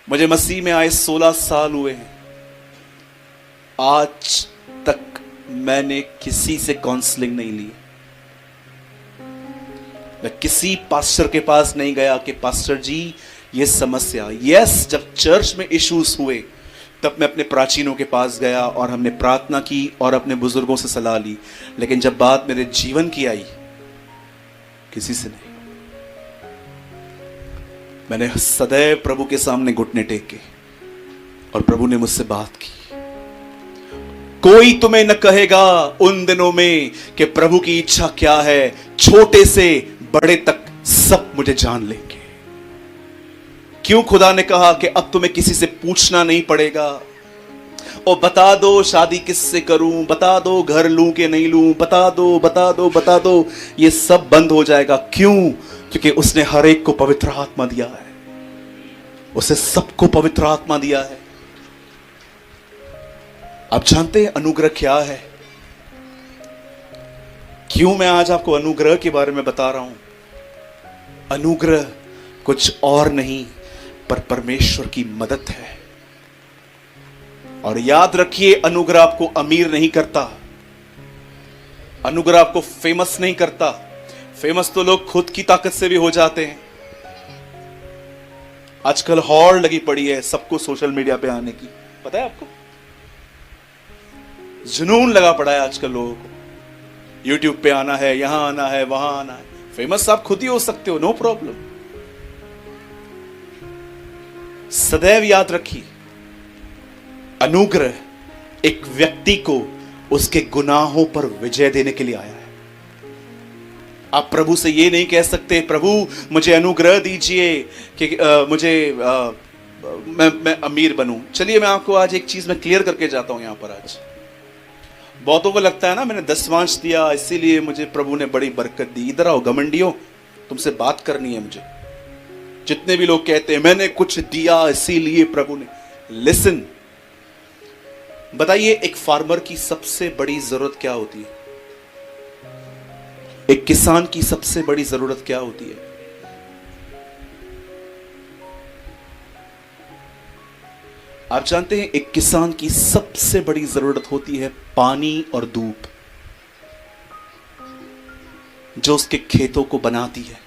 मुझे मसीह में आए 16 साल हुए हैं। आज तक मैंने किसी से काउंसलिंग नहीं ली। मैं किसी पास्टर के पास नहीं गया कि पास्टर जी ये समस्या। यस, जब चर्च में इश्यूज हुए तब मैं अपने प्राचीनों के पास गया और हमने प्रार्थना की और अपने बुजुर्गों से सलाह ली, लेकिन जब बात मेरे जीवन की आई, किसी से नहीं। मैंने सदैव प्रभु के सामने घुटने टेके और प्रभु ने मुझसे बात की। कोई तुम्हें न कहेगा उन दिनों में कि प्रभु की इच्छा क्या है, छोटे से बड़े तक सब मुझे जान लेंगे। क्यों खुदा ने कहा कि अब तुम्हें किसी से पूछना नहीं पड़ेगा। और बता दो शादी किससे करूं, बता दो घर लूं कि नहीं लूं, बता दो बता दो बता दो, ये सब बंद हो जाएगा। क्यों? क्योंकि उसने हर एक को पवित्र आत्मा दिया है। उसे सबको पवित्र आत्मा दिया है। आप जानते हैं अनुग्रह क्या है? क्यों मैं आज आपको अनुग्रह के बारे में बता रहा हूं? अनुग्रह कुछ और नहीं पर परमेश्वर की मदद है। और याद रखिए, अनुग्रह आपको अमीर नहीं करता, अनुग्रह आपको फेमस नहीं करता। फेमस तो लोग खुद की ताकत से भी हो जाते हैं। आजकल हॉर लगी पड़ी है सबको सोशल मीडिया पे आने की, पता है आपको? जुनून लगा पड़ा है आजकल लोगों को, यूट्यूब पे आना है, यहां आना है, वहां आना है। फेमस आप खुद ही हो सकते हो, नो प्रॉब्लम। सदैव याद रखिए, अनुग्रह एक व्यक्ति को उसके गुनाहों पर विजय देने के लिए आया है। आप प्रभु से ये नहीं कह सकते प्रभु मुझे अनुग्रह दीजिए कि मैं अमीर बनूं। चलिए मैं आपको आज एक चीज में क्लियर करके जाता हूं यहां पर। आज बहुतों को लगता है ना मैंने दसवांश दिया इसीलिए मुझे प्रभु ने बड़ी बरकत दी। इधर आओ घमंडियों, तुमसे बात करनी है मुझे। जितने भी लोग कहते हैं मैंने कुछ दिया इसीलिए प्रभु ने, लिसन, बताइए एक फार्मर की सबसे बड़ी जरूरत क्या होती है? एक किसान की सबसे बड़ी जरूरत क्या होती है? आप जानते हैं एक किसान की सबसे बड़ी जरूरत होती है पानी और धूप, जो उसके खेतों को बनाती है।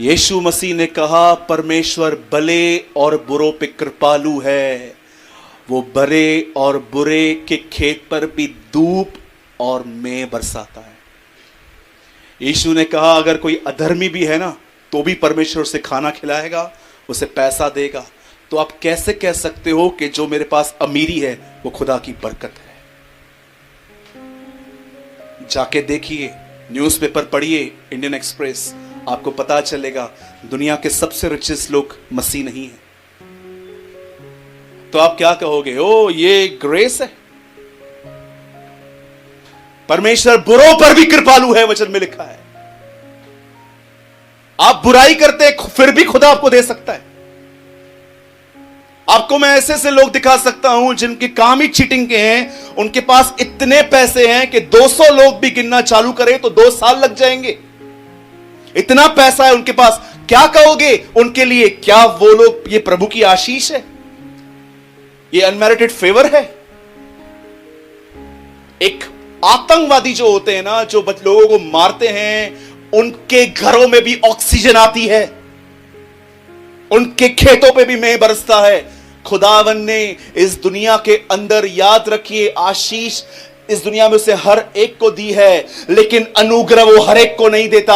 यीशु मसीह ने कहा परमेश्वर भले और बुरों पे कृपालु है, वो भले और बुरे के खेत पर भी धूप और मेंह बरसाता है। यीशु ने कहा अगर कोई अधर्मी भी है ना तो भी परमेश्वर उसे खाना खिलाएगा, उसे पैसा देगा। तो आप कैसे कह सकते हो कि जो मेरे पास अमीरी है वो खुदा की बरकत है? जाके देखिए, न्यूज़पेपर पढ़िए, इंडियन एक्सप्रेस, आपको पता चलेगा दुनिया के सबसे रिचेस्ट लोग मसीह नहीं है। तो आप क्या कहोगे? ओ ये ग्रेस है। परमेश्वर बुरों पर भी कृपालु है, वचन में लिखा है। आप बुराई करते फिर भी खुदा आपको दे सकता है। आपको मैं ऐसे ऐसे लोग दिखा सकता हूं जिनके काम ही चीटिंग के हैं, उनके पास इतने पैसे हैं कि 200 लोग भी गिनना चालू करें तो 2 साल लग जाएंगे। इतना पैसा है उनके पास। क्या कहोगे उनके लिए? क्या वो लोग, ये प्रभु की आशीष है? ये अनमेरिटेड फेवर है? एक आतंकवादी जो होते हैं ना, जो लोगों को मारते हैं, उनके घरों में भी ऑक्सीजन आती है, उनके खेतों पे भी मेंह बरसता है। खुदावन ने इस दुनिया के अंदर, याद रखिए, आशीष इस दुनिया में उसे हर एक को दी है, लेकिन अनुग्रह वो हर एक को नहीं देता।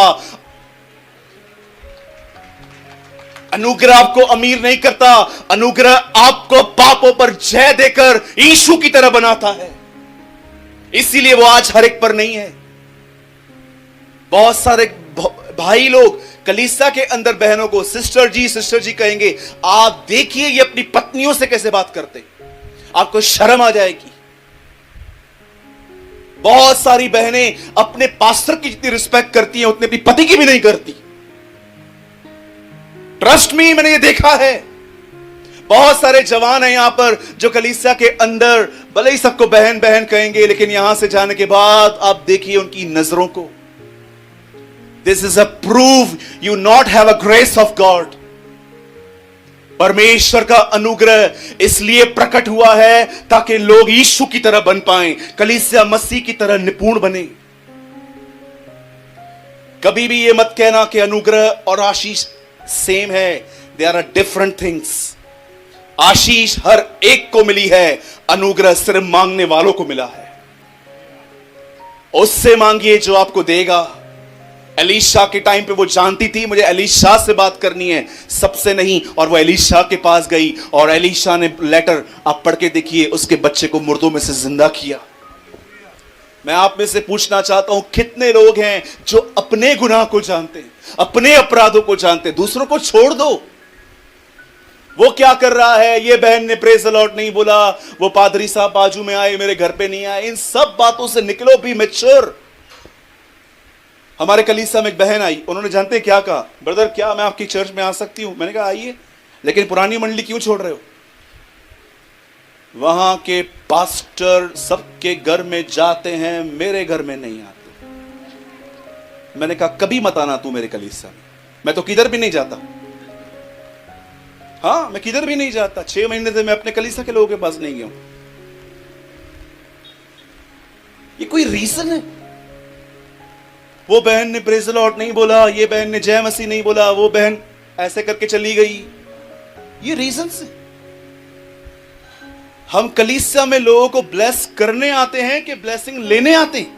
अनुग्रह आपको अमीर नहीं करता, अनुग्रह आपको पापों पर जय देकर यीशु की तरह बनाता है। इसीलिए वो आज हर एक पर नहीं है। बहुत सारे भाई लोग कलीसिया के अंदर बहनों को सिस्टर जी कहेंगे। आप देखिए ये अपनी पत्नियों से कैसे बात करते, आपको शर्म आ जाएगी। बहुत सारी बहनें अपने पास्टर की जितनी रिस्पेक्ट करती हैं उतनी अपनी पति की भी नहीं करती। ट्रस्ट मी, मैंने ये देखा है। बहुत सारे जवान हैं यहां पर जो कलीसिया के अंदर भले ही सबको बहन बहन कहेंगे, लेकिन यहां से जाने के बाद आप देखिए उनकी नजरों को। This is a proof you not have a grace of God. परमेश्वर का अनुग्रह इसलिए प्रकट हुआ है ताकि लोग यीशु की तरह बन पाएं, कलीसिया मसीह की तरह निपुण बने। कभी भी ये मत कहना कि अनुग्रह और आशीष सेम है। They are different things. Ashish हर एक को मिली है, अनुग्रह सिर्फ मांगने वालों को मिला है। उससे मांगिए जो आपको देगा। एलीशा के टाइम पे वो जानती थी मुझे एलीशा से बात करनी है, सबसे नहीं, और वो एलीशा के पास गई और एलीशा ने लेटर आप पढ़ के देखिए, उसके बच्चे को मुर्दों में से जिंदा किया। मैं आप में से पूछना चाहता हूं, कितने लोग हैं जो अपने गुनाह को जानते हैं, अपने अपराधों को जानते हैं, दूसरों को छोड़ दो। वो क्या कर रहा है, ये बहन ने प्रेज द लॉर्ड नहीं बोला, वो पादरी साहब बाजू में आए, मेरे घर पे नहीं आए, इन सब बातों से निकलो, भी मैच्योर। हमारे कलीसिया में एक बहन आई, उन्होंने जानते हैं क्या कहा, ब्रदर क्या मैं आपकी चर्च में आ सकती हूं? मैंने कहा आइए, लेकिन पुरानी मंडली क्यों छोड़ रहे हो? वहां के पास्टर सबके घर में जाते हैं, मेरे घर में नहीं आते। मैंने कहा कभी मत आना तू मेरे कलीसिया में, मैं तो किधर भी नहीं जाता। हाँ, मैं किधर भी नहीं जाता। 6 महीने से मैं अपने कलीसिया के लोगों के पास नहीं गया हूं। ये कोई रीजन है? वो बहन ने प्रेज द लॉर्ड नहीं बोला, ये बहन ने जय मसीह नहीं बोला, वो बहन ऐसे करके चली गई। ये रीजन है। हम कलीसिया में लोगों को ब्लेस करने आते हैं कि ब्लेसिंग लेने आते हैं?